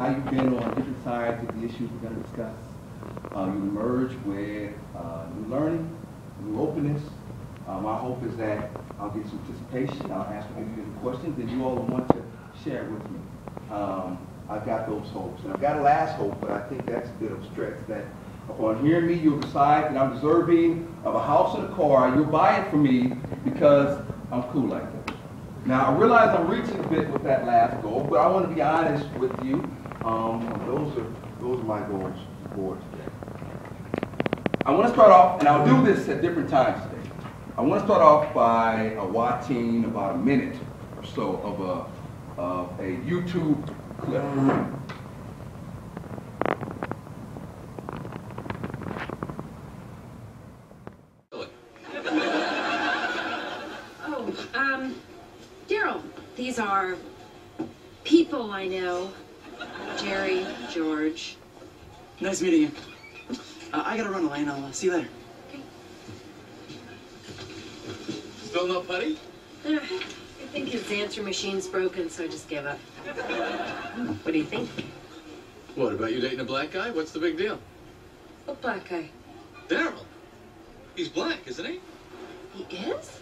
how you've been on different sides of the issues we're going to discuss. You emerge with new learning, new openness. My hope is that I'll get some participation, I'll ask maybe any questions that you all want to share with me. I've got those hopes. And I've got a last hope, but I think that's a bit of a stretch, that upon hearing me, you'll decide that I'm deserving of a house and a car. You'll buy it from me because I'm cool like that. Now, I realize I'm reaching a bit with that last goal, but I want to be honest with you. Those are my goals for today. I want to start off, and I'll do this at different times today. I want to start off by watching about a minute or so of a YouTube clip. Daryl, these are people I know. Jerry, George. Nice meeting you. I gotta run, Elaine. I'll see you later. Okay. Still no putty? I think his answer machine's broken, so I just gave up. What do you think? What, about you dating a black guy? What's the big deal? What black guy? Daryl. He's black, isn't he? He is?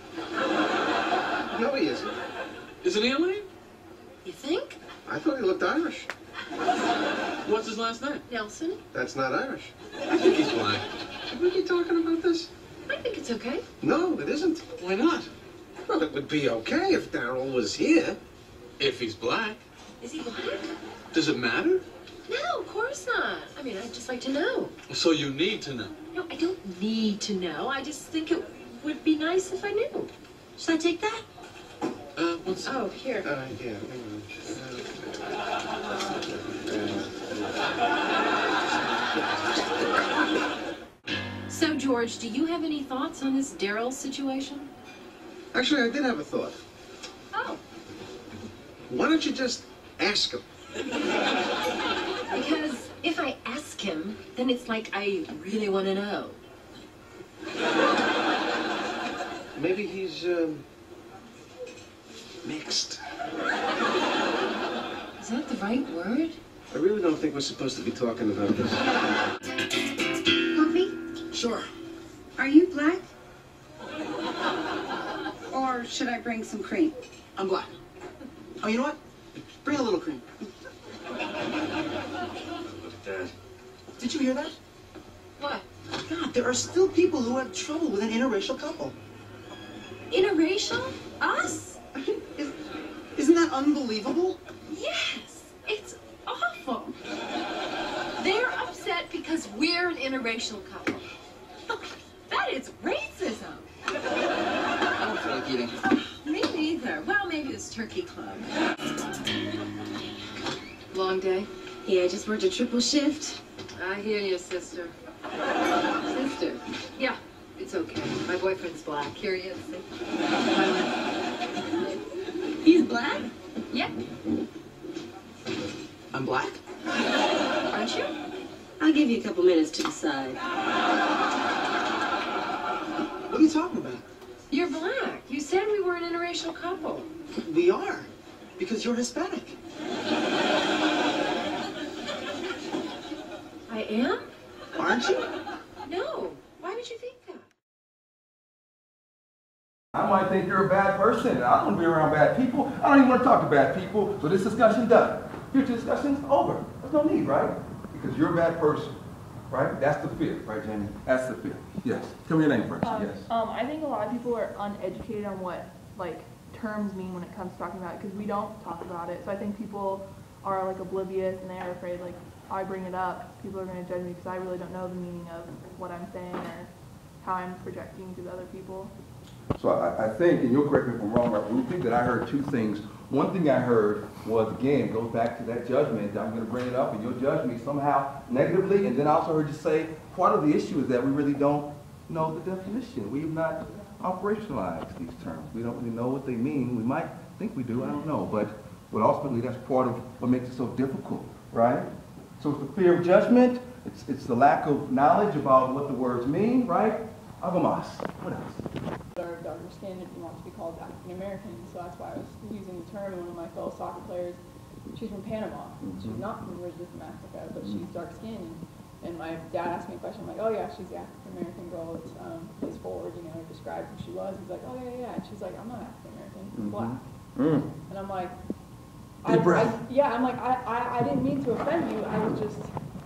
No, he isn't. Isn't he, Elaine? You think? I thought he looked Irish. What's his last name? Nelson? That's not Irish. I think he's black. Are you talking about this? I think it's okay. No, it isn't. Why not? Well, it would be okay if Daryl was here. If he's black. Is he black? Does it matter? No, of course not. I mean, I'd just like to know. So you need to know. No, I don't need to know. I just think it would be nice if I knew. Should I take that? What's... Oh, here. Yeah. So, George, do you have any thoughts on this Daryl situation? Actually, I did have a thought. Oh. Why don't you just ask him? Because if I ask him, then it's like I really want to know. Maybe he's, mixed. Is that the right word? I really don't think we're supposed to be talking about this. Coffee? Sure. Are you black? Or should I bring some cream? I'm black. Oh, you know what? Bring a little cream. Look at that. Did you hear that? What? God, there are still people who have trouble with an interracial couple. Interracial? Us? Isn't that unbelievable? Yes, it's awful. They're upset because we're an interracial couple. That is racism. I don't feel like eating. Me neither. Well, maybe this turkey club. Long day? Yeah, I just worked a triple shift. I hear you, sister. Sister? Yeah, it's okay. My boyfriend's black. Here he is. He's black? Yeah. I'm black? Aren't you? I'll give you a couple minutes to decide. What are you talking about? You're black. You said we were an interracial couple. We are. Because you're Hispanic. I am? Aren't you? No. Why would you think that? I might think you're a bad person, and I don't want to be around bad people. I don't even want to talk to bad people, so this discussion done. Future discussion's over. There's no need, right? Because you're a bad person, right? That's the fear, right, Jamie? That's the fear. Yes. Tell me your name first. Yes. I think a lot of people are uneducated on what, like, terms mean when it comes to talking about it, because we don't talk about it. So I think people are, like, oblivious, and they are afraid, like, I bring it up, people are going to judge me because I really don't know the meaning of what I'm saying or how I'm projecting to the other people. So I think, and you'll correct me if I'm wrong, Ruthie, that I heard two things. One thing I heard was, again, it goes back to that judgment. I'm going to bring it up and you'll judge me somehow negatively. And then I also heard you say part of the issue is that we really don't know the definition. We've not operationalized these terms. We don't really know what they mean. We might think we do, I don't know. But ultimately, that's part of what makes it so difficult, right? So it's the fear of judgment. It's the lack of knowledge about what the words mean, right? Agamas. What else? Darker skin if you want to be called African American, so that's why I was using the term. And one of my fellow soccer players she's from Panama. She's not from originally from Africa, but she's dark skinned. And my dad asked me a question. I'm like, oh yeah, she's the African American girl that plays forward. You know, I described who she was. He's like, oh yeah. And she's like, I'm not African American. I'm black. And I'm like, yeah. I'm like, I didn't mean to offend you. I was just,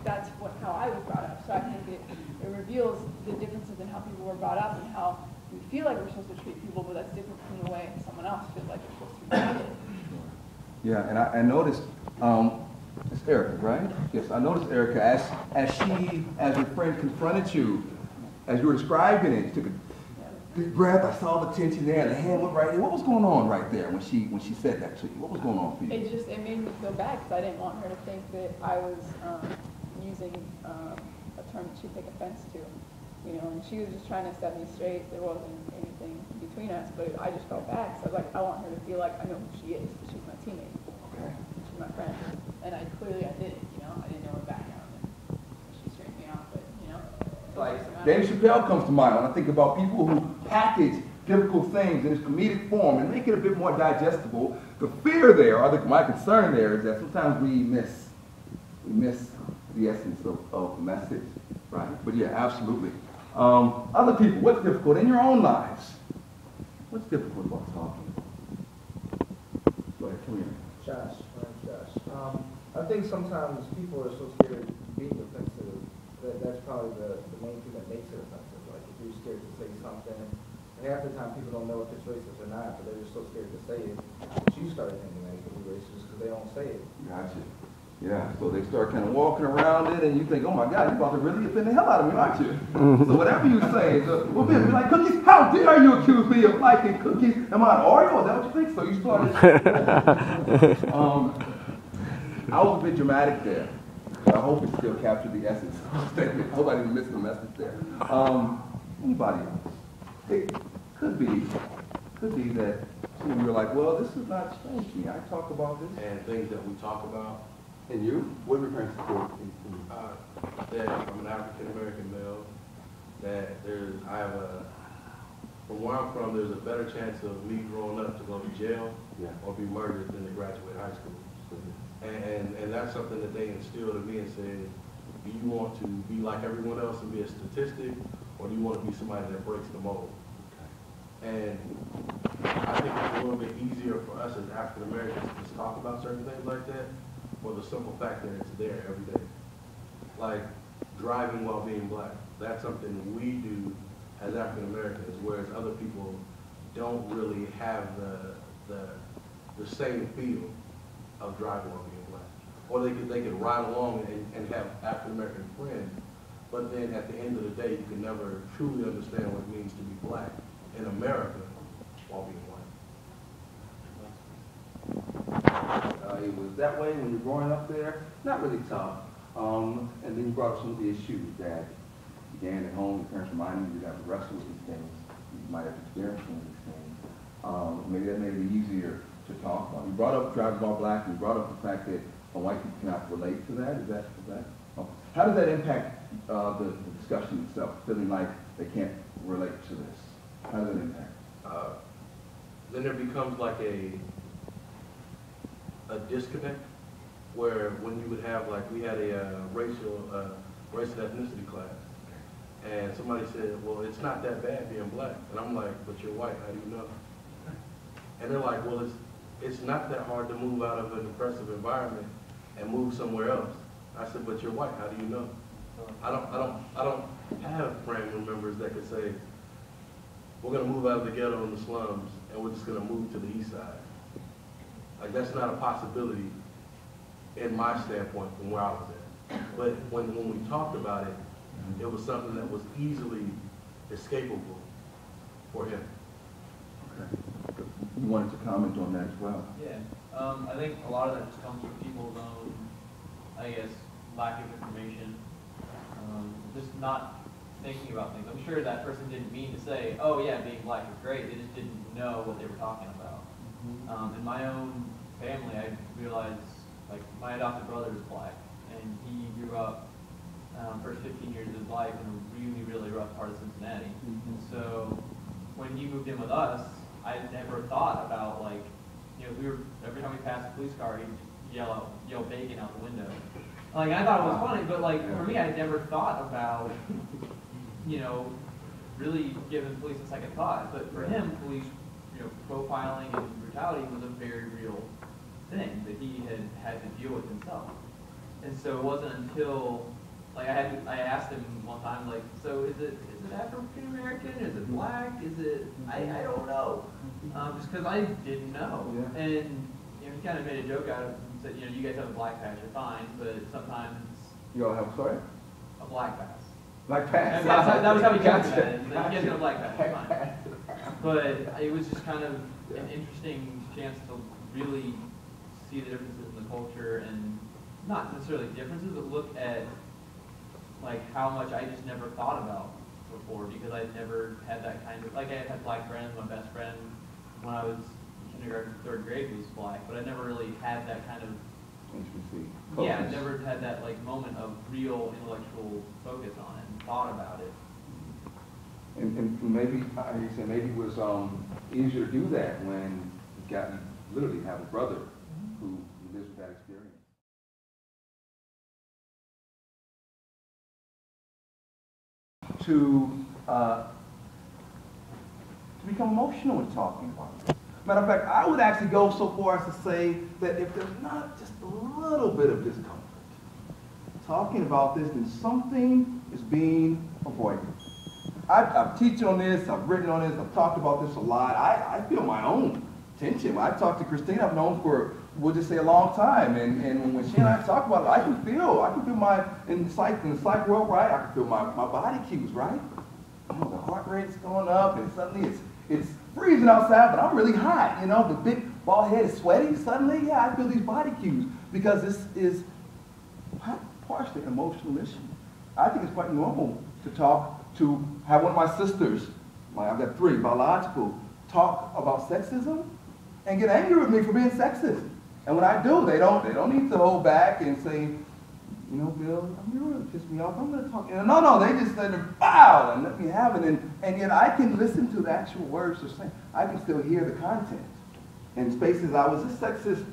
that's how I was brought up. So I think it reveals the differences in how people were brought up and how we feel like we're supposed to treat people, but that's different from the way someone else feels like they're supposed to be treated. Yeah, and I noticed, it's Erica, right? Yes, I noticed Erica, as your friend confronted you, as you were describing it, you took a deep breath, I saw the tension there, and the hand went right there. What was going on right there when she said that to you? What was going on for you? It made me feel bad because I didn't want her to think that I was using a term that she'd take offense to. You know, and she was just trying to set me straight. There wasn't anything between us, but I just felt bad. So I was like, I want her to feel like I know who she is. She's my teammate. Okay. She's my friend. And I didn't, you know, I didn't know her background. And she straightened me out, but, you know. Like, Dave Chappelle comes to mind when I think about people who package difficult things in this comedic form and make it a bit more digestible. The fear there, or my concern there, is that sometimes we miss the essence of the message, right? But yeah, absolutely. Other people, what's difficult in your own lives? What's difficult about talking? Go ahead, come here. Josh, my name's Josh. I think sometimes people are so scared of being offensive that's probably the main thing that makes it offensive. Like if you're scared to say something, and half the time people don't know if it's racist or not, but they're just so scared to say it. But you started thinking that it could be racist because they don't say it. Gotcha. Yeah, so they start kind of walking around it, and you think, oh my God, you're about to really offend the hell out of me, aren't you? So whatever you say, well, be like, cookies, how dare you accuse me of liking cookies? Am I an Oreo? Is that what you think? So you started. I was a bit dramatic there. I hope it still captured the essence of the statement. I hope I didn't miss the message there. Anybody else? It could be that some of you are like, well, this is not strange to me. I talk about this. And things that we talk about. And you? What are your parents support? That I'm an African American male. That from where I'm from, there's a better chance of me growing up to go to jail or be murdered than to graduate high school. And that's something that they instilled in me and said, do you want to be like everyone else and be a statistic, or do you want to be somebody that breaks the mold? And I think it's a little bit easier for us as African Americans to just talk about certain things like that, for the simple fact that it's there every day. Like driving while being black. That's something we do as African Americans, whereas other people don't really have the same feel of driving while being black. Or they could ride along and have African American friends, but then at the end of the day, you can never truly understand what it means to be black in America while being white. It was that way when you're growing up there, not really tough. And then you brought up some of the issues that began at home. Your parents reminded you that you wrestle with these things. You might have experienced some of these things. Maybe that made it easier to talk about. You brought up driving while black. You brought up the fact that white people cannot relate to that. Is that? Oh. How does that impact the discussion itself? Feeling like they can't relate to this. How does that impact? Then there becomes like a disconnect where when you would have, like, we had a race and ethnicity class, and somebody said, well, it's not that bad being black. And I'm like, but you're white, how do you know? And they're like, well, it's not that hard to move out of an oppressive environment and move somewhere else. I said, but you're white, how do you know? I don't have family members that could say, we're gonna move out of the ghetto and the slums and we're just gonna move to the east side. Like, that's not a possibility in my standpoint from where I was at. But when we talked about it, it was something that was easily escapable for him. Okay. You wanted to comment on that as well. Yeah. I think a lot of that just comes from people's own, I guess, lack of information. Just not thinking about things. I'm sure that person didn't mean to say, oh yeah, being black is great. They just didn't know what they were talking about. In my own family, I realized, like, my adopted brother is black, and he grew up first 15 years of his life in a really, really rough part of Cincinnati. And so when he moved in with us, I never thought about, like, you know, every time we passed a police car, he yell bacon out the window. Like, I thought it was funny, but like, for me, I never thought about, you know, really giving police a second thought. But for him, police, you know, profiling and brutality was a very real thing that he had to deal with himself. And so it wasn't until, like, I asked him one time, like, so is it African American? Is it black? Is it, I don't know. Just because I didn't know. Yeah. And, you know, he kind of made a joke out of it and said, you know, you guys have a black patch, you're fine, but sometimes You all have, sorry? a black pass. Black pass. And that was how he joked Gotcha. about it. He's like, you guys got a black pass, you're fine. But it was just kind of an interesting chance to really see the differences in the culture, and not necessarily differences, but look at like how much I just never thought about before, because I'd never had that kind of, like, I had black friends. My best friend when I was in kindergarten, 3rd grade was black, but I never really had that kind of, yeah, I never had that like moment of real intellectual focus on it and thought about it. And maybe, you said maybe it was easier to do that when you literally have a brother who lives with that experience. To become emotional when talking about it. Matter of fact, I would actually go so far as to say that if there's not just a little bit of discomfort talking about this, then something is being avoided. I've teach on this, I've written on this, I've talked about this a lot. I feel my own tension. When I talk to Christine, I've known for, we'll just say, a long time. And when she and I talk about it, I can feel my, in the psych world, right? I can feel my body cues, right? You know, the heart rate's going up, and suddenly it's freezing outside, but I'm really hot. You know, the big bald head is sweating. Suddenly, yeah, I feel these body cues, because this is partially an emotional issue. I think it's quite normal to have one of my sisters, I've got 3, biological, talk about sexism and get angry with me for being sexist. And when I do, they don't need to hold back and say, you know, Bill, you really pissed me off. I'm going to talk. And no, they just let them bow and let me have it. And yet I can listen to the actual words they're saying. I can still hear the content. In spaces I was a sexist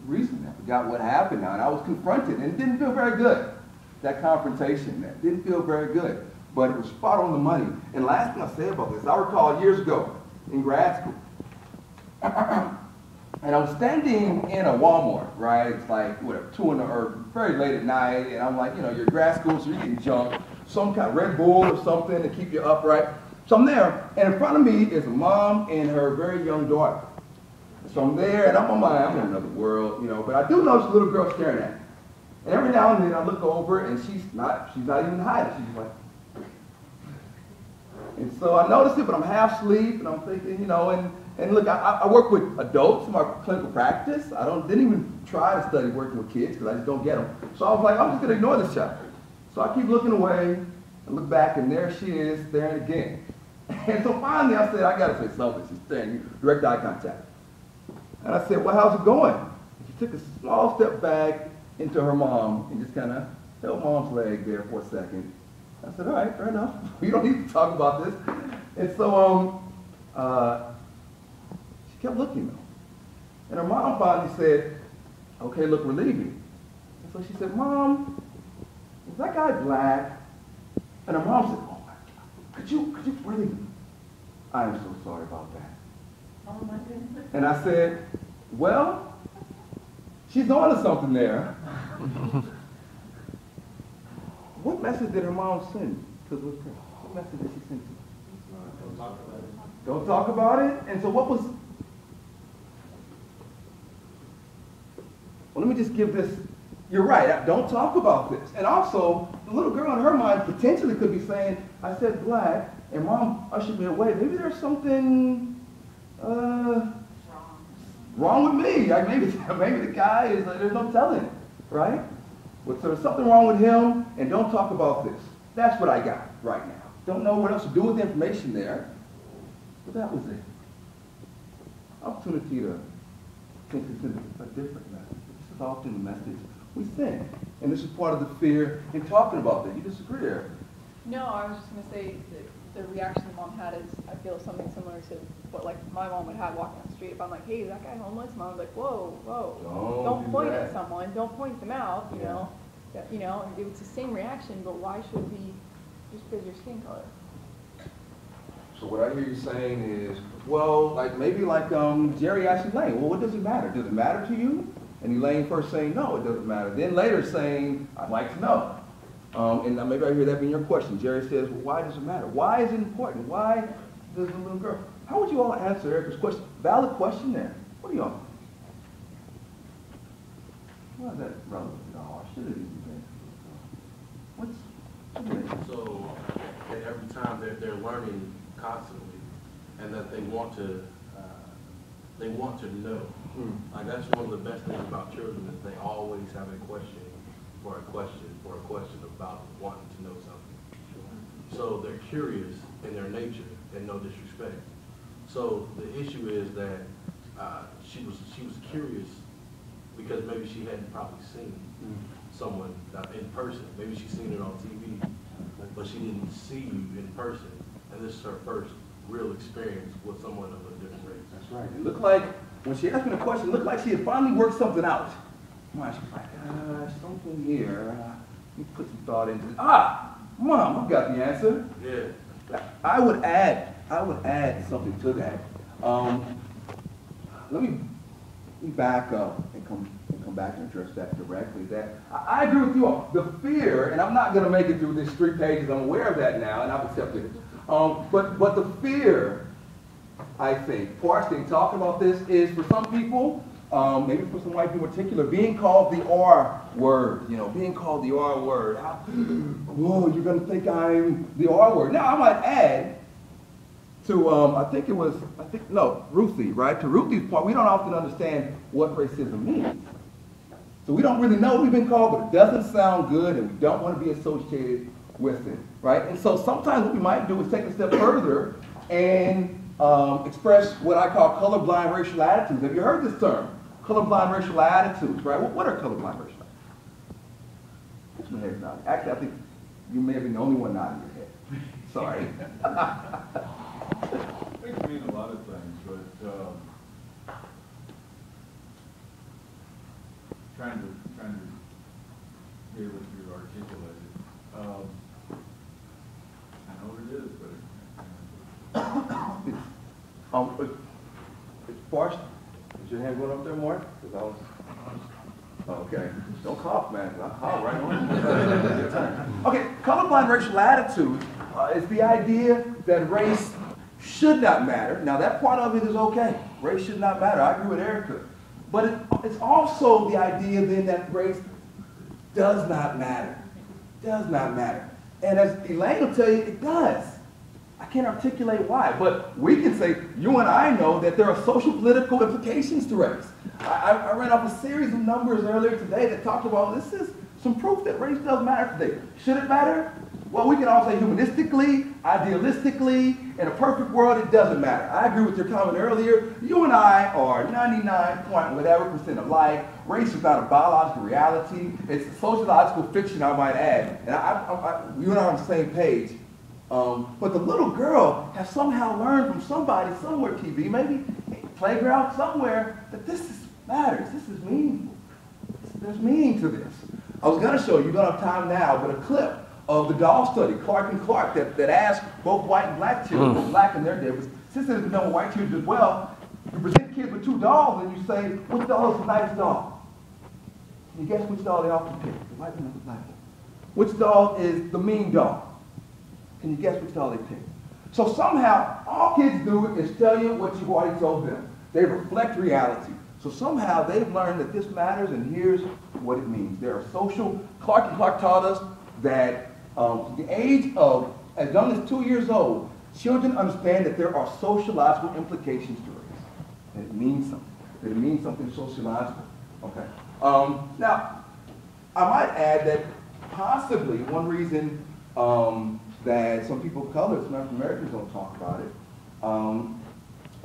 recently. I forgot what happened now, and I was confronted, and it didn't feel very good. That confrontation, that didn't feel very good, but it was spot on the money. And last thing I say about this, I recall years ago in grad school, and I was standing in a Walmart, right? It's like, whatever, 2 in the, or very late at night, and I'm like, you know, you're grad school, so you're getting jumped, some kind of Red Bull or something to keep you upright. So I'm there, and in front of me is a mom and her very young daughter. So I'm there, and I'm in another world, you know, but I do notice a little girl staring at me. And every now and then I look over, and she's not even hiding. She's like, and so I noticed it, but I'm half asleep, and I'm thinking, you know, and look, I work with adults in my clinical practice. Didn't even try to study working with kids because I just don't get them. So I was like, I'm just gonna ignore this child. So I keep looking away and look back, and there she is staring again. And so finally I said, I gotta say something. She's staring, direct eye contact. And I said, well, how's it going? And she took a small step back into her mom and just kind of held mom's leg there for a second. I said, all right, fair enough. We don't need to talk about this. And so she kept looking though. And her mom finally said, okay, look, we're leaving. And so she said, Mom, is that guy black? And her mom said, oh my God, could you really? I am so sorry about that. Oh my goodness. And I said, well, she's on to something there. What message did her mom send to the girl? What message did she send to her? Don't talk about it. Don't talk about it? And so what was... Well, let me just give this... You're right, don't talk about this. And also, the little girl in her mind potentially could be saying, I said black, and Mom ushered me away. Maybe there's something wrong with me. Like maybe the guy is, there's no telling, right? But so there's something wrong with him, and don't talk about this. That's what I got right now. Don't know what else to do with the information there, but that was it. Opportunity to think this in a different message. This is often the message we send, and this is part of the fear in talking about that. You disagree, Eric? No, I was just going to say that the reaction the mom had is, I feel something similar to what like my mom would have walking on the street. street, if I'm like, hey, is that guy homeless? Mom's like, whoa, whoa, Don't do point that. at someone, don't point them out, you know. That, you know, it's the same reaction, but why should we, just because your skin color? So what I hear you saying is, well, like maybe like Jerry asked Elaine, well, what does it matter? Does it matter to you? And Elaine first saying, no, it doesn't matter. Then later saying, I'd like to know. And maybe I hear that being your question. Jerry says, well, why does it matter? Why is it important? Why does the little girl? How would you all answer Erica's question? Valid question there. What do y'all think? Why is that relevant at all? Should it even be? What's So that every time they're learning constantly, and that they want to know. Like that's one of the best things about children is they always have a question for a question for a question about wanting to know something. So they're curious in their nature, and no disrespect. So the issue is that she was curious because maybe she hadn't probably seen someone in person. Maybe she's seen it on TV, but she didn't see you in person. And this is her first real experience with someone of a different race. That's right. It looked like, when she asked me the question, it looked like she had finally worked something out. She was like, something here. Let me put some thought into it. Mom, I've got the answer. Yeah. I would add something to that. Let me back up and come back and address that directly. That I agree with you all. The fear, and I'm not going to make it through these 3 pages. I'm aware of that now, and I've accepted it. But the fear, I think, partially in talking about this is for some people, maybe for some white people in particular, being called the R word. You know, being called the R word. Whoa, you're going to think I'm the R word. Now, I might add to, Ruthie, right? To Ruthie's point, we don't often understand what racism means. So we don't really know what we've been called, but it doesn't sound good, and we don't want to be associated with it, right? And so sometimes what we might do is take a step further and express what I call colorblind racial attitudes. Have you heard this term? Colorblind racial attitudes, right? What are colorblind racial attitudes? Put your head down. Actually, I think you may have been the only one nodding your head. Sorry. It can mean a lot of things, but trying to be able to articulate it. I know what it is, but It's partial. Is your hand going up there, Mark? Okay. Don't cough, man. I'll cough right on. Okay, colorblind racial attitude is the idea that race should not matter. Now, that part of it is okay. Race should not matter. I agree with Erica. But it's also the idea then that race does not matter. Does not matter. And as Elaine will tell you, it does. I can't articulate why, but we can say, you and I know that there are social political implications to race. I ran off a series of numbers earlier today that talked about this is some proof that race does matter today. Should it matter? Well, we can all say humanistically, idealistically, in a perfect world, it doesn't matter. I agree with your comment earlier. You and I are 99% alike. Race is not a biological reality. It's a sociological fiction, I might add. And you and I are on the same page. But the little girl has somehow learned from somebody, somewhere, TV, maybe playground, somewhere, that this matters. This is meaningful. There's meaning to this. I was going to show you, don't have time now, but a clip of the doll study, Clark and Clark, that asked both white and black children, both black in their day, but since it's been done with white children as well, you present kids with 2 dolls and you say, which doll is the nice doll? Can you guess which doll they often pick? The white one or the black one? Which doll is the mean doll? Can you guess which doll they pick? So somehow, all kids do is tell you what you've already told them. They reflect reality. So somehow they've learned that this matters, and here's what it means. There are social, Clark and Clark taught us that the age of as young as 2 years old, children understand that there are sociological implications to race. And it means something. That it means something sociological. Okay. Now, I might add that possibly one reason that some people of color, some African Americans don't talk about it,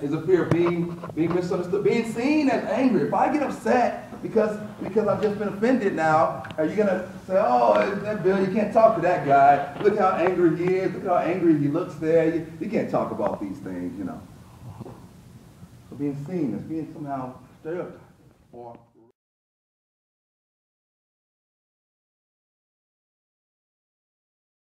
is a fear of being misunderstood, being seen as angry. If I get upset because I've just been offended now, are you going to say, oh, that Bill, you can't talk to that guy. Look how angry he is. Look how angry he looks there. You can't talk about these things, you know. So being seen as being somehow stereotyped or